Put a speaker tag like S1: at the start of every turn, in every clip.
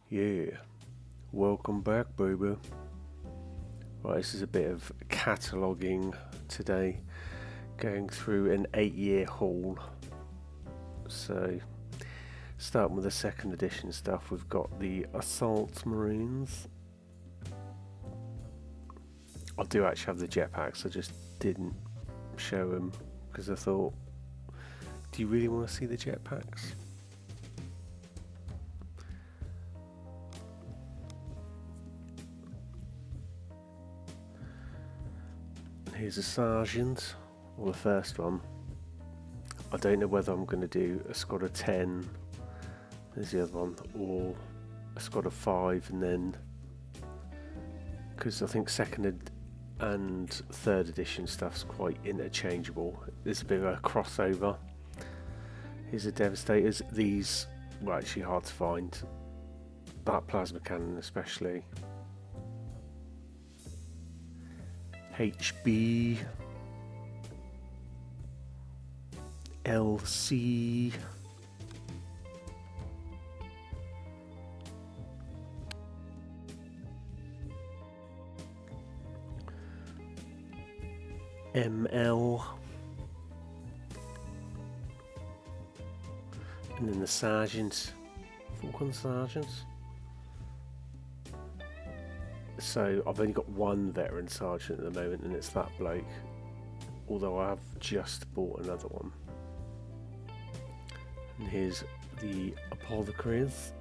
S1: Yeah, welcome back, baby. Right, this is a bit of cataloguing today, going through an 8-year haul. So, starting with the second edition stuff, we've got the Assault Marines. I do actually have the jetpacks, I just didn't show them because I thought, do you really want to see the jetpacks? Here's a sergeant, or the first one. I don't know whether I'm going to do a squad of 10, there's the other one, or a squad of 5, and then, because I think second and third edition stuff's quite interchangeable. There's a bit of a crossover. Here's the Devastators. These were actually hard to find. That plasma cannon especially. HB, LC, ML, and then the sergeants, Falcon sergeants. So I've only got one veteran sergeant at the moment, and it's that bloke, although I have just bought another one. And here's the apothecaries.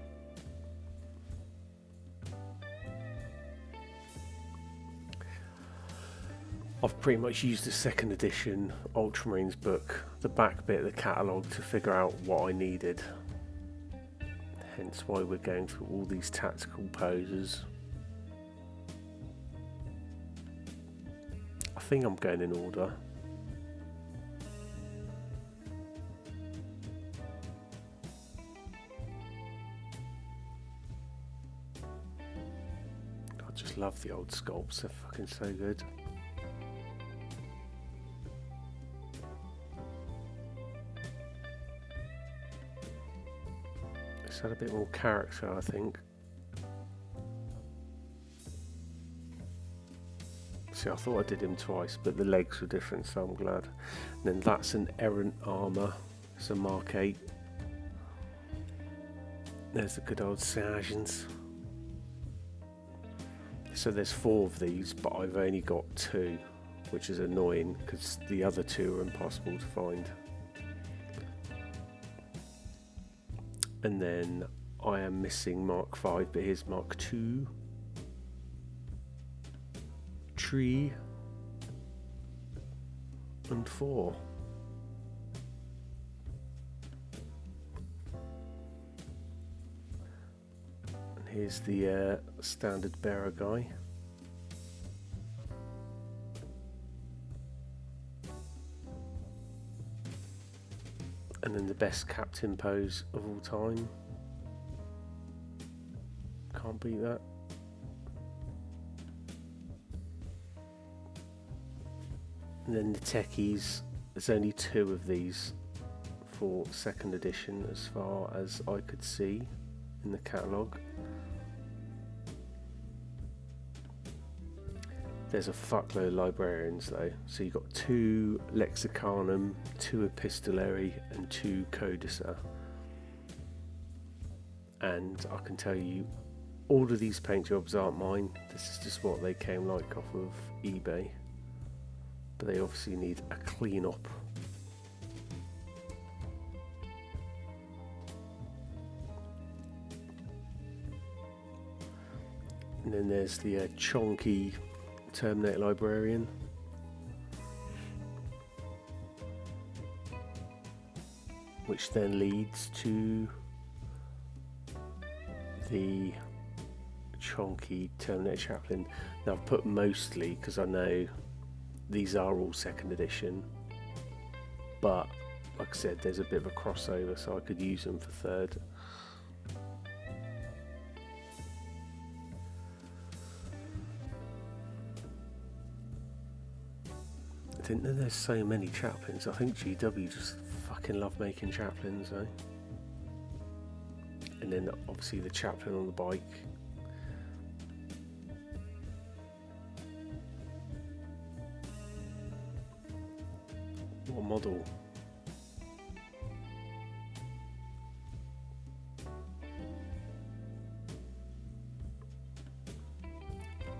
S1: I've pretty much used the second edition Ultramarines book, the back bit of the catalogue, to figure out what I needed. Hence why we're going through all these tactical poses. I think I'm going in order. I just love the old sculpts, they're fucking so good. It's had a bit more character, I think. See, I thought I did him twice, but the legs were different, so I'm glad. And then that's an errant armour. It's a Mark 8. There's the good old sergeants. So there's 4 of these, but I've only got 2, which is annoying because the other 2 are impossible to find. And then I am missing Mark 5, but here's Mark 2. Tree and 4. And here's the standard bearer guy. And then the best captain pose of all time. Can't beat that. And then the techies, there's only 2 of these for second edition as far as I could see in the catalogue. There's a fuckload of librarians though, so you've got 2 Lexicanum, 2 Epistolary and 2 Codicer. And I can tell you, all of these paint jobs aren't mine, this is just what they came like off of eBay. But they obviously need a clean up. And then there's the chonky Terminator Librarian. Which then leads to the chonky Terminator Chaplain. Now I've put mostly because I know these are all second edition, but like I said, there's a bit of a crossover, so I could use them for third. I didn't know there's so many chaplains. I think GW just fucking love making chaplains, eh? and then obviously the chaplain on the bike. What model?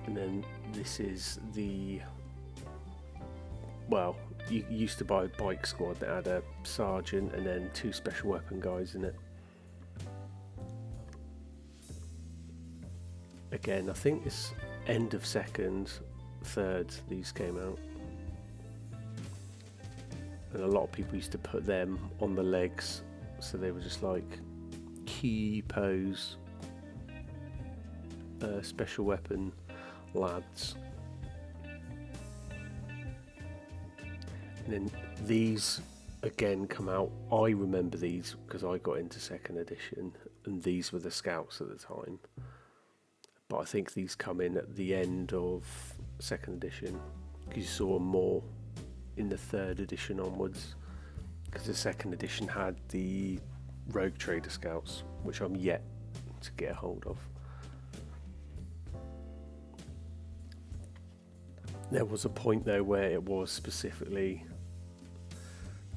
S1: And then this is the, well, you used to buy a bike squad that had a sergeant and then 2 special weapon guys in it. Again, I think it's end of second, third these came out. And a lot of people used to put them on the legs, so they were just like key pose special weapon lads. And then these again come out. I remember these because I got into second edition, and these were the scouts at the time. But I think these come in at the end of second edition because you saw more in the third edition onwards, because the second edition had the Rogue Trader Scouts, which I'm yet to get a hold of. There was a point though where it was specifically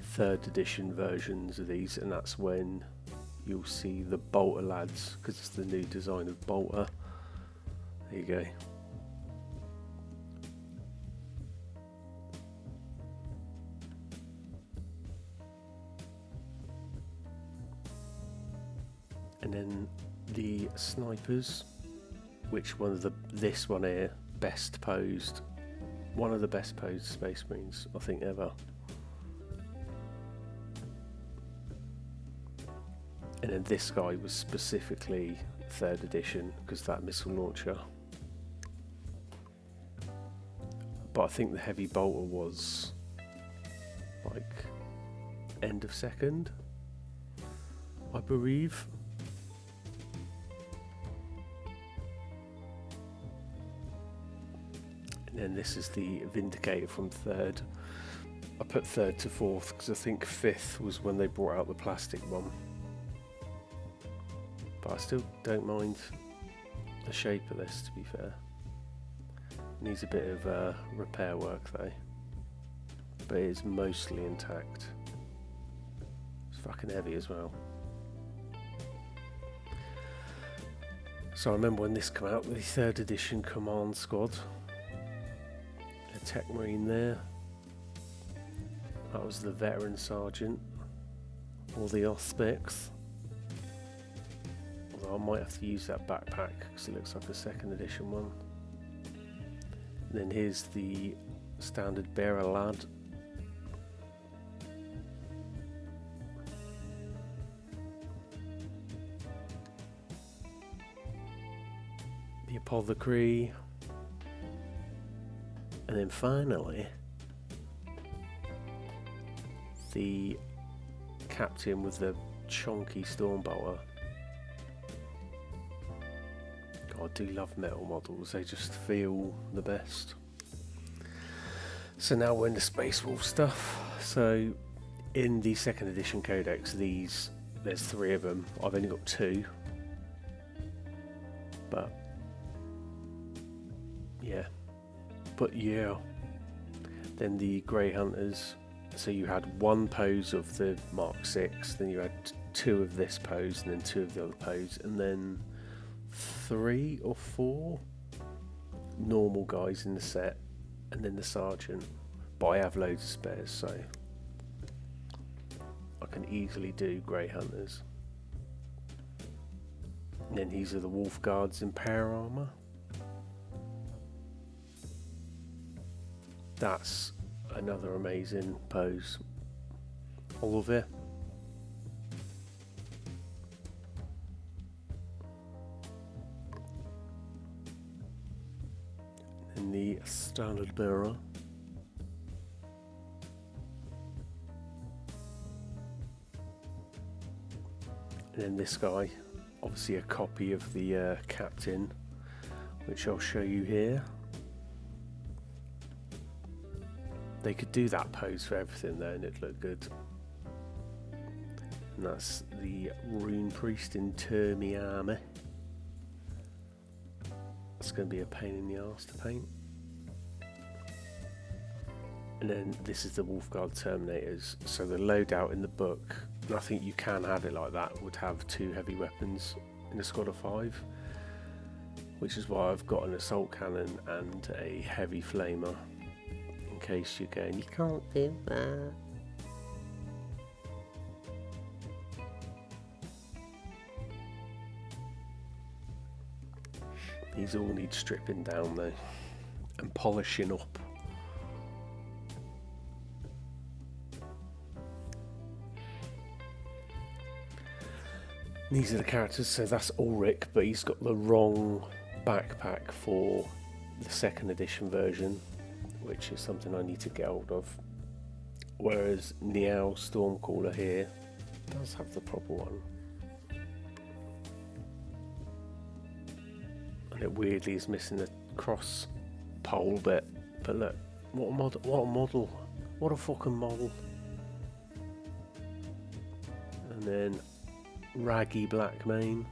S1: third edition versions of these, and that's when you'll see the Bolter lads, because it's the new design of Bolter. There you go. And then the snipers, which one of this one here, best posed, one of the best posed Space Marines I think ever. And then this guy was specifically third edition because that missile launcher. But I think the heavy bolter was like end of second, I believe. And then this is the Vindicator from third. I put third to fourth because I think fifth was when they brought out the plastic one. But I still don't mind the shape of this, to be fair. Needs a bit of repair work though, but it is mostly intact. It's fucking heavy as well. So I remember when this came out, the third edition Command Squad. A Tech Marine there. That was the Veteran Sergeant, or the Auspex. Although I might have to use that backpack because it looks like a second edition one. And then here's the standard bearer lad. The apothecary. And then finally, the captain with the chonky stormbolter. I do love metal models, they just feel the best. So now we're in the Space Wolf stuff. So in the second edition codex, there's 3 of them. I've only got 2. But yeah. Then the Grey Hunters. So you had 1 pose of the Mark 6, then you had 2 of this pose, and then 2 of the other pose, and then 3 or 4 normal guys in the set, and then the sergeant. But I have loads of spares, so I can easily do Grey Hunters. And then these are the Wolf Guards in power armor. That's another amazing pose. All of it. And the standard bearer. And then this guy, obviously a copy of the captain, which I'll show you here. They could do that pose for everything though and it'd look good. And that's the Rune Priest in Termi armour. It's going to be a pain in the arse to paint. And then this is the Wolfguard Terminators. So the loadout in the book, and I think you can have it like that, would have 2 heavy weapons in a squad of 5. Which is why I've got an assault cannon and a heavy flamer. In case you're going, you can't do that. These all need stripping down though, and polishing up. These are the characters, so that's Ulrich, but he's got the wrong backpack for the 2nd edition version, which is something I need to get hold of. Whereas Niall Stormcaller here does have the proper one. And it weirdly is missing the cross pole bit, but look, what a model, what a fucking model. And then raggy black mane.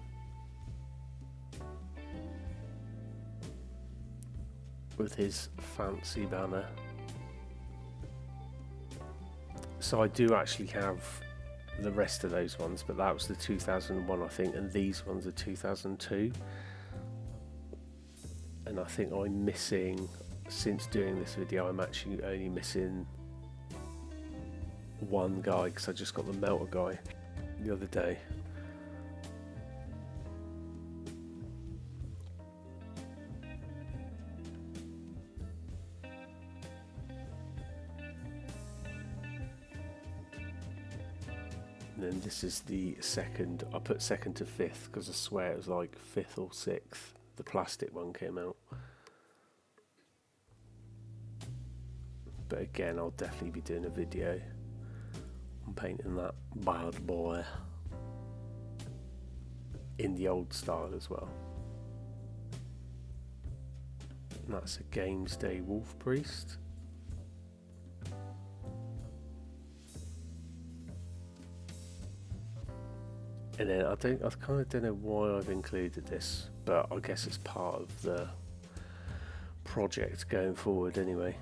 S1: With his fancy banner. So I do actually have the rest of those ones, but that was the 2001 I think, and these ones are 2002. And I think I'm missing, since doing this video, I'm actually only missing one guy, because I just got the melter guy the other day. And then this is the 2nd, I put 2nd to 5th because I swear it was like 5th or 6th, the plastic one came out. But again, I'll definitely be doing a video on painting that bad boy in the old style as well. And that's a Games Day Wolf Priest. And then I kind of don't know why I've included this, but I guess it's part of the project going forward anyway.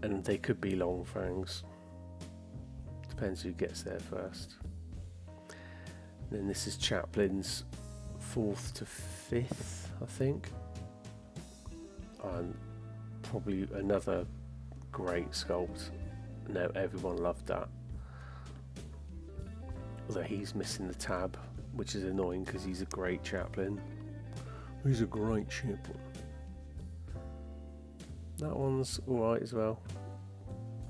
S1: And they could be long fangs. Depends who gets there first. And then this is Chaplin's 4th to 5th, I think. And probably another great sculpt. No, everyone loved that. Although he's missing the tab, which is annoying because he's a great chaplain. He's a great chaplain. That one's alright as well.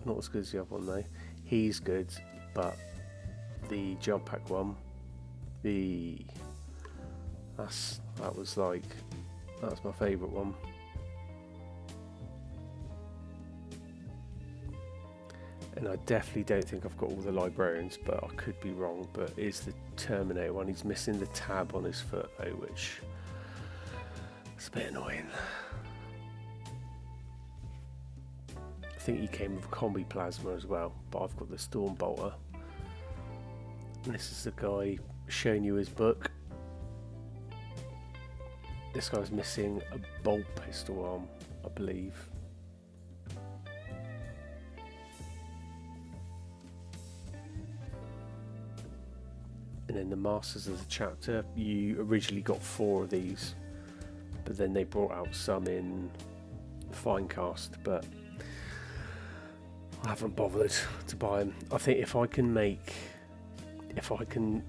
S1: Not as good as the other one though. He's good, but the jump pack one, that's my favourite one. And I definitely don't think I've got all the librarians, but I could be wrong. But it's the Terminator one. He's missing the tab on his foot though, which is a bit annoying. I think he came with combi plasma as well, but I've got the Stormbolter. And this is the guy showing you his book. This guy's missing a bolt pistol arm, I believe. And then the Masters of the Chapter, you originally got 4 of these, but then they brought out some in Finecast, but I haven't bothered to buy them. I think if I can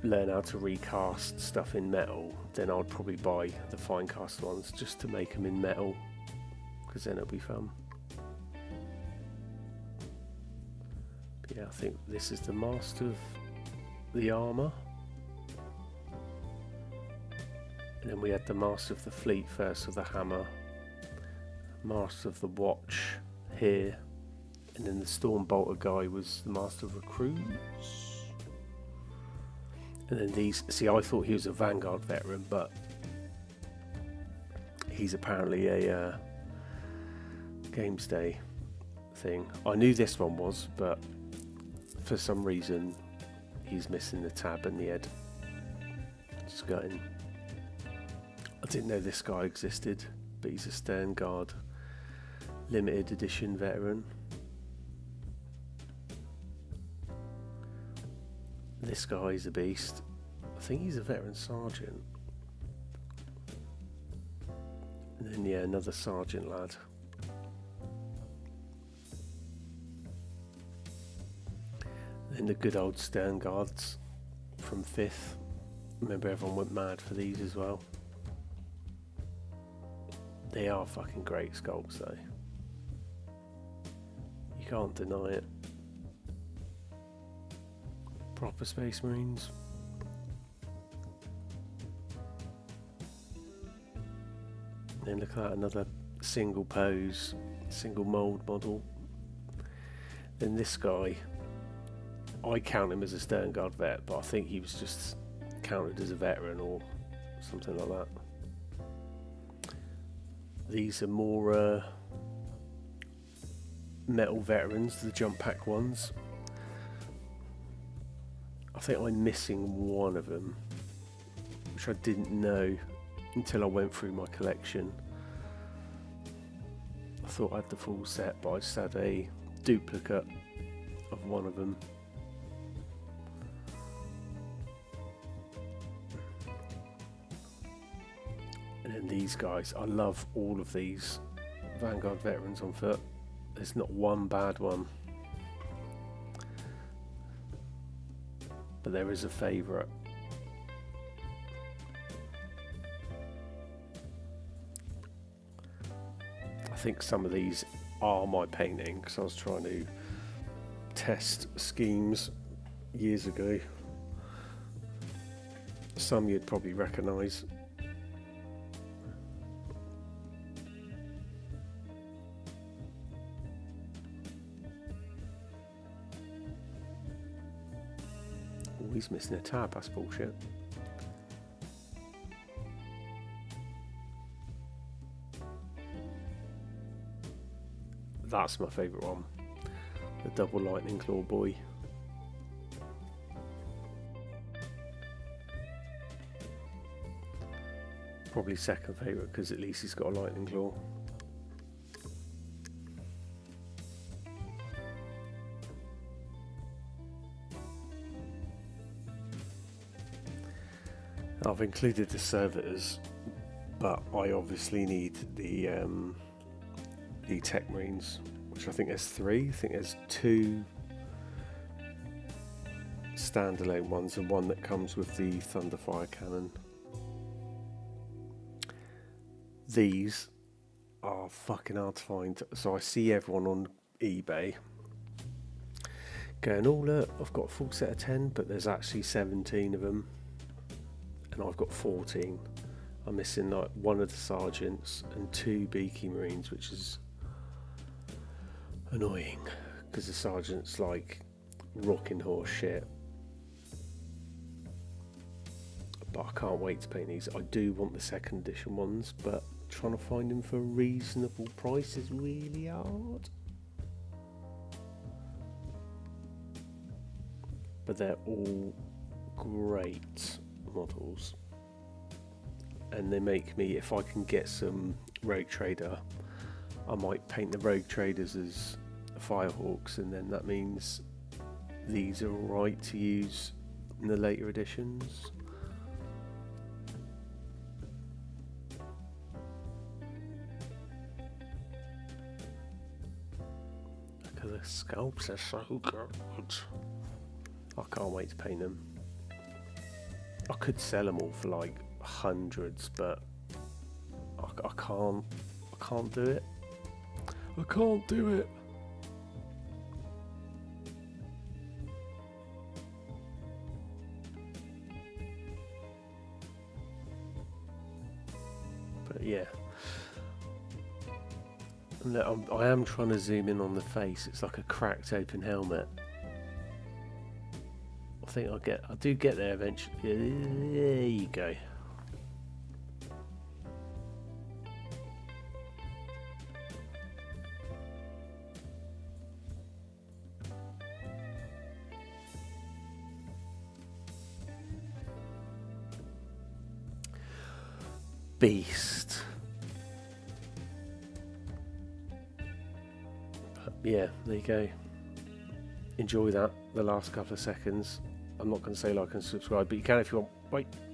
S1: learn how to recast stuff in metal, then I'd probably buy the Finecast ones just to make them in metal, because then it'll be fun. But yeah, I think this is the Master of the Armour. And then we had the Master of the Fleet first with the hammer, Master of the Watch here, and then the Stormbolter guy was the Master of Recruits. And then these, see, I thought he was a Vanguard veteran, but he's apparently a Games Day thing. I knew this one was, but for some reason he's missing the tab and the head. Just going. I didn't know this guy existed, but he's a Stern Guard limited edition veteran. This guy's a beast. I think he's a veteran sergeant. And then, yeah, another sergeant lad. Then the good old Stern Guards from 5th. Remember, everyone went mad for these as well. They are fucking great sculpts, though. You can't deny it. Proper Space Marines. Then look at that, another single pose, single mould model. Then this guy, I count him as a Stern Guard vet, but I think he was just counted as a veteran or something like that. These are more metal veterans, the jump pack ones. I think I'm missing one of them, which I didn't know until I went through my collection. I thought I had the full set, but I just had a duplicate of one of them. And then these guys, I love all of these Vanguard veterans on foot. There's not one bad one. But there is a favourite. I think some of these are my painting, because I was trying to test schemes years ago. Some you'd probably recognise. Oh, he's missing a tab, that's bullshit. That's my favourite one. The double lightning claw boy. Probably second favourite, because at least he's got a lightning claw. I've included the servitors, but I obviously need the Tech Marines, which I think there's 3. I think there's 2 standalone ones and one that comes with the Thunderfire cannon. These are fucking hard to find, so I see everyone on eBay going, oh look, I've got a full set of 10, but there's actually 17 of them, and I've got 14. I'm missing like one of the sergeants and 2 Beaky Marines, which is annoying, because the sergeant's like rocking horse shit. But I can't wait to paint these. I do want the second edition ones, but trying to find them for a reasonable price is really hard. But they're all great models, and they make me, if I can get some Rogue Trader, I might paint the Rogue Traders as Firehawks, and then that means these are alright to use in the later editions. Look at the sculpts, they're so good. I can't wait to paint them. I could sell them all for like hundreds, but I can't do it. I can't do it. But yeah, I am trying to zoom in on the face. It's like a cracked open helmet. I think I do get there eventually. There you go. beast. But yeah, there you go. Enjoy that, the last couple of seconds. I'm not going to say like and subscribe, but you can if you want. Bye.